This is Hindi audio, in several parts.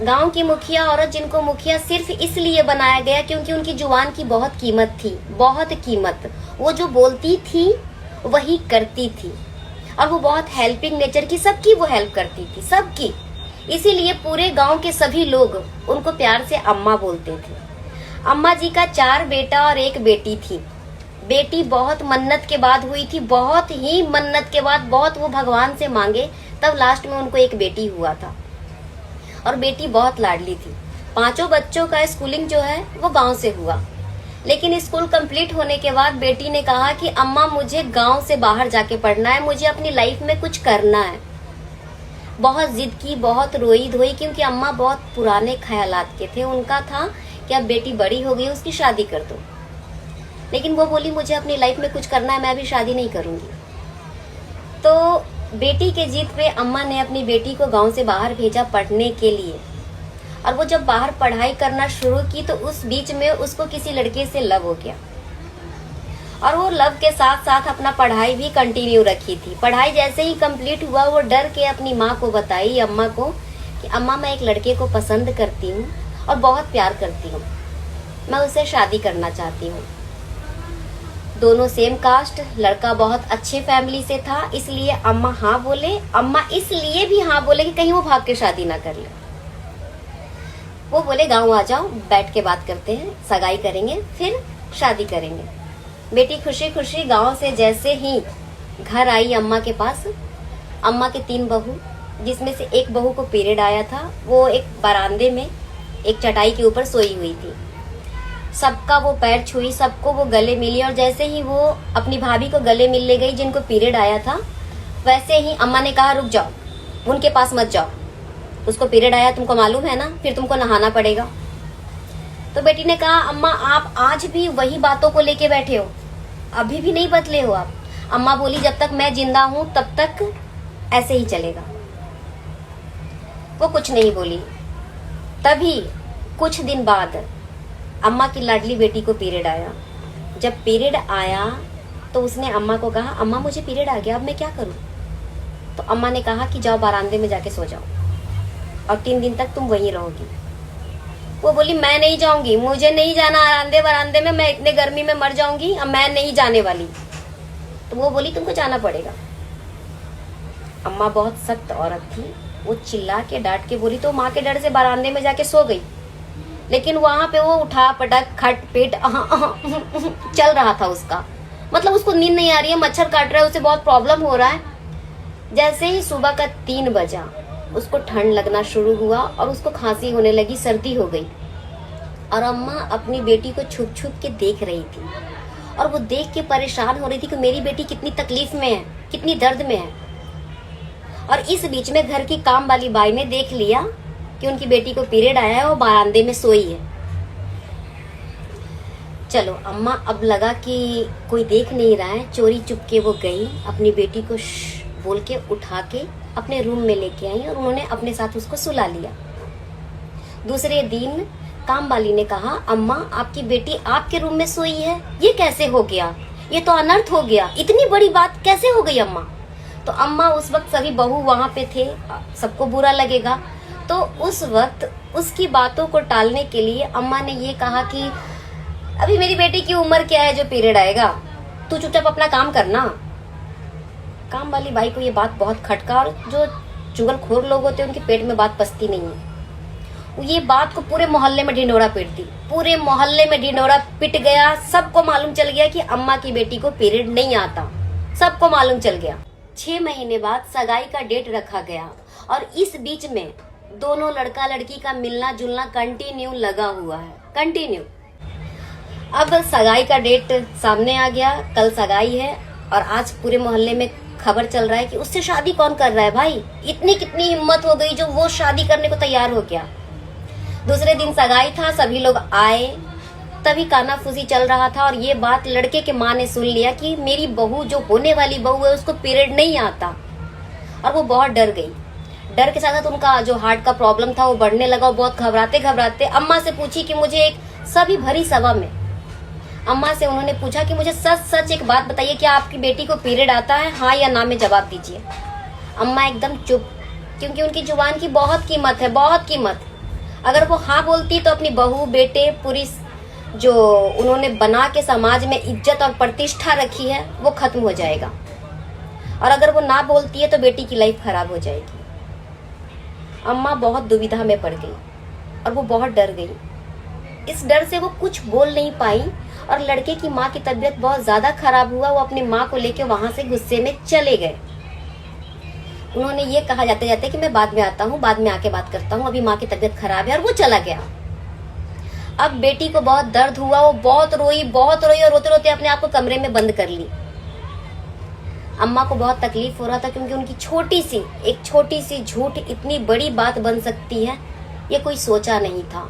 गांव की मुखिया औरत, जिनको मुखिया सिर्फ इसलिए बनाया गया क्योंकि उनकी जुबान की बहुत कीमत थी, बहुत कीमत। वो जो बोलती थी वही करती थी, और वो बहुत हेल्पिंग नेचर की, सबकी वो हेल्प करती थी, सबकी। इसीलिए पूरे गांव के सभी लोग उनको प्यार से अम्मा बोलते थे। अम्मा जी का 4 बेटा और 1 बेटी थी। बेटी बहुत मन्नत के बाद हुई थी, बहुत ही मन्नत के बाद, बहुत वो भगवान से मांगे, तब लास्ट में उनको 1 बेटी हुआ था, और बेटी बहुत लाडली थी। 5 बच्चों का स्कूलिंग जो है वो गांव से हुआ, लेकिन स्कूल कंप्लीट होने के बाद बेटी ने कहा कि अम्मा मुझे गांव से बाहर जाके पढ़ना है, मुझे अपनी लाइफ में कुछ करना है। बहुत जिद की, बहुत रोई धोई, क्योंकि अम्मा बहुत पुराने ख्यालात के थे। उनका था कि अब बेटी बड़ी हो गई, उसकी शादी कर दो, लेकिन वो बोली मुझे अपनी लाइफ में कुछ करना है, मैं अभी शादी नहीं करूंगी। तो बेटी के जिद पे अम्मा ने अपनी बेटी को गांव से बाहर भेजा पढ़ने के लिए, और वो जब बाहर पढ़ाई करना शुरू की तो उस बीच में उसको किसी लड़के से लव हो गया, और वो लव के साथ साथ अपना पढ़ाई भी कंटिन्यू रखी थी। पढ़ाई जैसे ही कंप्लीट हुआ, वो डर के अपनी माँ को बताई, अम्मा को, कि अम्मा मैं एक लड़के को पसंद करती हूँ और बहुत प्यार करती हूँ, मैं उससे शादी करना चाहती हूँ। दोनों सेम कास्ट, लड़का बहुत अच्छे फैमिली से था, इसलिए अम्मा हाँ बोले। अम्मा इसलिए भी हाँ बोले कि कहीं वो भाग के शादी ना कर ले। वो बोले गांव आ जाओ, बैठ के बात करते हैं, सगाई करेंगे, फिर शादी करेंगे। बेटी खुशी खुशी गांव से जैसे ही घर आई अम्मा के पास, अम्मा के 3 बहू, जिसमें से एक बहू को पीरियड आया था, वो एक बरामदे में एक चटाई के ऊपर सोई हुई थी। सबका वो पैर छुई, सबको वो गले मिली, और जैसे ही वो अपनी भाभी को गले मिलने गई जिनको पीरियड आया था, वैसे ही अम्मा ने कहा रुक जाओ, उनके पास मत जाओ, उसको पीरियड आया, तुमको मालूम है ना, फिर तुमको नहाना पड़ेगा। तो बेटी ने कहा अम्मा आप आज भी वही बातों को लेके बैठे हो, अभी भी नहीं बदले हो आप। अम्मा बोली जब तक मैं जिंदा हूं तब तक ऐसे ही चलेगा। वो कुछ नहीं बोली। तभी कुछ दिन बाद अम्मा की लाडली बेटी को पीरियड आया। जब पीरियड आया तो उसने अम्मा को कहा अम्मा मुझे पीरियड आ गया, अब मैं क्या करूं? तो अम्मा ने कहा कि जाओ बरामदे में जाके सो जाओ, और 3 दिन तक तुम वहीं रहोगी। वो बोली मैं नहीं जाऊंगी, मुझे नहीं जाना बरामदे में, मैं इतने गर्मी में मर जाऊंगी, अब मैं नहीं जाने वाली। तो वो बोली तुमको जाना पड़ेगा। अम्मा बहुत सख्त औरत थी, वो चिल्ला के डांट के बोली, तो माँ के डर से बरामदे में जाके सो गई। लेकिन वहां पे वो उठा पटक खट पेट चल रहा था उसका, मतलब उसको नींद नहीं आ रही है, मच्छर काट रहा है, उसे बहुत प्रॉब्लम हो रहा है। जैसे ही सुबह का 3 बजा, उसको ठंड लगना शुरू हुआ और उसको खांसी होने लगी, सर्दी हो गई। और अम्मा अपनी बेटी को छुप छुप के देख रही थी, और वो देख के परेशान हो रही थी कि मेरी बेटी कितनी तकलीफ में है, कितनी दर्द में है। और इस बीच में घर की काम वाली बाई ने देख लिया कि उनकी बेटी को पीरियड आया है, वो बरामदे में सोई है। चलो अम्मा, अब लगा कि कोई देख नहीं रहा है, चोरी चुपके वो गई, अपनी बेटी को बोल के उठा के अपने रूम में लेके आई, और उन्होंने अपने साथ उसको सुला लिया। दूसरे दिन काम वाली ने कहा अम्मा आपकी बेटी आपके रूम में सोई है, ये कैसे हो गया? ये तो अनर्थ हो गया, इतनी बड़ी बात कैसे हो गई अम्मा? तो अम्मा उस वक्त सभी बहू वहां पे थे, सबको बुरा लगेगा, तो उस वक्त उसकी बातों को टालने के लिए अम्मा ने ये कहा कि अभी मेरी बेटी की उम्र क्या है जो पीरियड आएगा, तू चुपचाप अपना काम करना। काम वाली बाई को ये बात बहुत खटका, और जो चुगलखोर लोग होते हैं उनके पेट में बात पचती नहीं है। ये बात को पूरे मोहल्ले में ढिंडोरा पीट दी, पूरे मोहल्ले में ढिंडोरा पिट गया। सबको मालूम चल गया कि अम्मा की बेटी को पीरियड नहीं आता, सबको मालूम चल गया। 6 महीने बाद सगाई का डेट रखा गया, और इस बीच में दोनों लड़का लड़की का मिलना जुलना कंटिन्यू लगा हुआ है, कंटिन्यू। अब सगाई का डेट सामने आ गया, कल सगाई है, और आज पूरे मोहल्ले में खबर चल रहा है कि उससे शादी कौन कर रहा है। भाई इतनी कितनी हिम्मत हो गई जो वो शादी करने को तैयार हो गया। दूसरे दिन सगाई था, सभी लोग आए, तभी कानाफूसी चल रहा था, और ये बात लड़के के माँ ने सुन लिया कि मेरी बहू, जो होने वाली बहू है, उसको पीरियड नहीं आता। और वो बहुत डर गई। डर के साथ साथ उनका जो हार्ट का प्रॉब्लम था वो बढ़ने लगा। बहुत घबराते घबराते अम्मा से पूछी कि मुझे एक सभी भरी सभा में अम्मा से उन्होंने पूछा कि मुझे सच सच एक बात बताइए, क्या आपकी बेटी को पीरियड आता है? हाँ या ना में जवाब दीजिए। अम्मा एकदम चुप, क्योंकि उनकी जुबान की बहुत कीमत है, बहुत कीमत। अगर वो हाँ बोलती तो अपनी बहू बेटे पूरी जो उन्होंने बना के समाज में इज्जत और प्रतिष्ठा रखी है वो खत्म हो जाएगा। और अगर वो ना बोलती है तो बेटी की लाइफ खराब हो जाएगी। अम्मा बहुत दुविधा में पड़ गई और वो बहुत डर गई। इस डर से वो कुछ बोल नहीं पाई और लड़के की माँ की तबीयत बहुत ज्यादा खराब हुआ। वो अपनी माँ को लेके वहां से गुस्से में चले गए। उन्होंने ये कहा जाते जाते कि मैं बाद में आता हूँ, बाद में आके बात करता हूँ, अभी माँ की तबीयत खराब है, और वो चला गया। अब बेटी को बहुत दर्द हुआ, वो बहुत रोई और रोते रोते अपने आप को कमरे में बंद कर ली। अम्मा को बहुत तकलीफ हो रहा था क्योंकि उनकी एक छोटी सी झूठ इतनी बड़ी बात बन सकती है ये कोई सोचा नहीं था।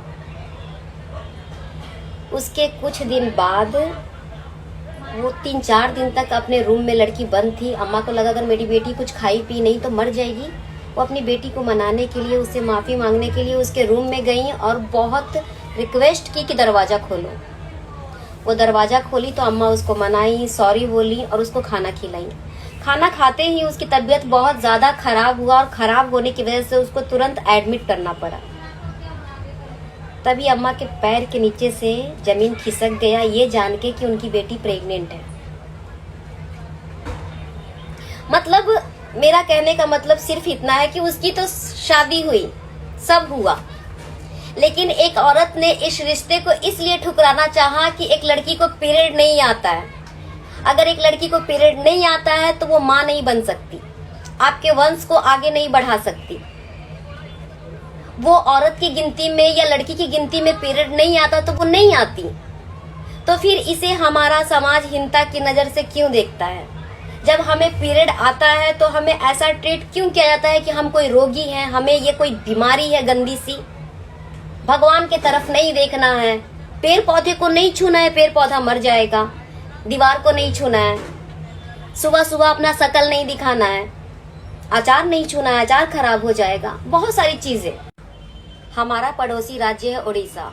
उसके कुछ दिन बाद वो 3-4 दिन तक अपने रूम में लड़की बंद थी। अम्मा को लगा अगर मेरी बेटी कुछ खाई पी नहीं तो मर जाएगी। वो अपनी बेटी को मनाने के लिए, उससे माफी मांगने के लिए उसके रूम में गई और बहुत रिक्वेस्ट की कि दरवाजा खोलो। वो दरवाजा खोली तो अम्मा उसको मनाई, सॉरी बोली और उसको खाना खिलाई। खाना खाते ही उसकी तबीयत बहुत ज्यादा खराब हुआ और खराब होने की वजह से उसको तुरंत एडमिट करना पड़ा। तभी अम्मा के पैर के नीचे से जमीन खिसक गया ये जान के कि उनकी बेटी प्रेग्नेंट है। मतलब मेरा कहने का मतलब सिर्फ इतना है कि उसकी तो शादी हुई, सब हुआ, लेकिन एक औरत ने इस रिश्ते को इसलिए ठुकराना चाहा कि एक लड़की को पीरियड नहीं आता है। अगर एक लड़की को पीरियड नहीं आता है तो वो माँ नहीं बन सकती, आपके वंश को आगे नहीं बढ़ा सकती। वो औरत की गिनती में या लड़की की गिनती में पीरियड नहीं आता तो वो नहीं आती। तो फिर इसे हमारा समाज हीनता की नजर से क्यों देखता है? जब हमें पीरियड आता है तो हमें ऐसा ट्रीट क्यों किया जाता है कि हम कोई रोगी हैं, हमें ये कोई बीमारी है गंदी सी। भगवान के तरफ नहीं देखना है, पेड़ पौधे को नहीं छूना है, पेड़ पौधा मर जाएगा। दीवार को नहीं छूना है, सुबह सुबह अपना शकल नहीं दिखाना है, अचार नहीं छूना है, अचार खराब हो जाएगा, बहुत सारी चीजें। हमारा पड़ोसी राज्य है उड़ीसा।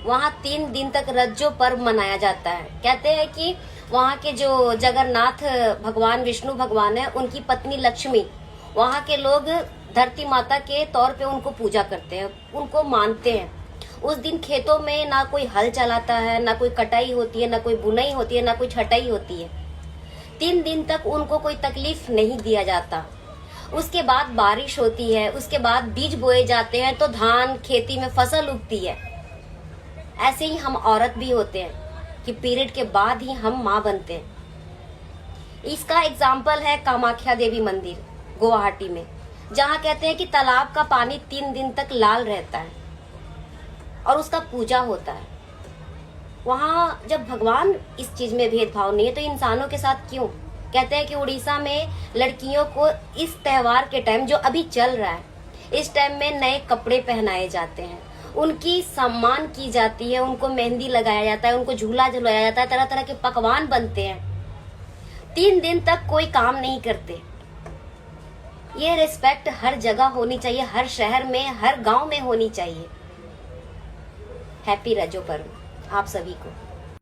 वहाँ 3 दिन तक रज्जो पर्व मनाया जाता है। कहते हैं कि वहाँ के जो जगन्नाथ भगवान, विष्णु भगवान है, उनकी पत्नी लक्ष्मी, वहाँ के लोग धरती माता के तौर पे उनको पूजा करते हैं, उनको मानते हैं। उस दिन खेतों में ना कोई हल चलाता है, ना कोई कटाई होती है, ना कोई बुनाई होती है, ना कोई छटाई होती है। 3 दिन तक उनको कोई तकलीफ नहीं दिया जाता। उसके बाद बारिश होती है, उसके बाद बीज बोए जाते हैं तो धान खेती में फसल उगती है। ऐसे ही हम औरत भी होते हैं कि पीरियड के बाद ही हम माँ बनते हैं। इसका एग्जाम्पल है कामाख्या देवी मंदिर गुवाहाटी में, जहाँ कहते हैं कि तालाब का पानी 3 दिन तक लाल रहता है और उसका पूजा होता है। वहाँ जब भगवान इस चीज में भेदभाव नहीं है तो इंसानों के साथ क्यों? कहते हैं कि उड़ीसा में लड़कियों को इस त्योहार के टाइम जो अभी चल रहा है, इस टाइम में नए कपड़े पहनाए जाते हैं, उनकी सम्मान की जाती है, उनको मेहंदी लगाया जाता है, उनको झूला झुलाया जाता है, तरह तरह के पकवान बनते हैं। 3 दिन तक कोई काम नहीं करते। ये रिस्पेक्ट हर जगह होनी चाहिए, हर शहर में, हर गांव में होनी चाहिए। हैप्पी रजो पर्व आप सभी को।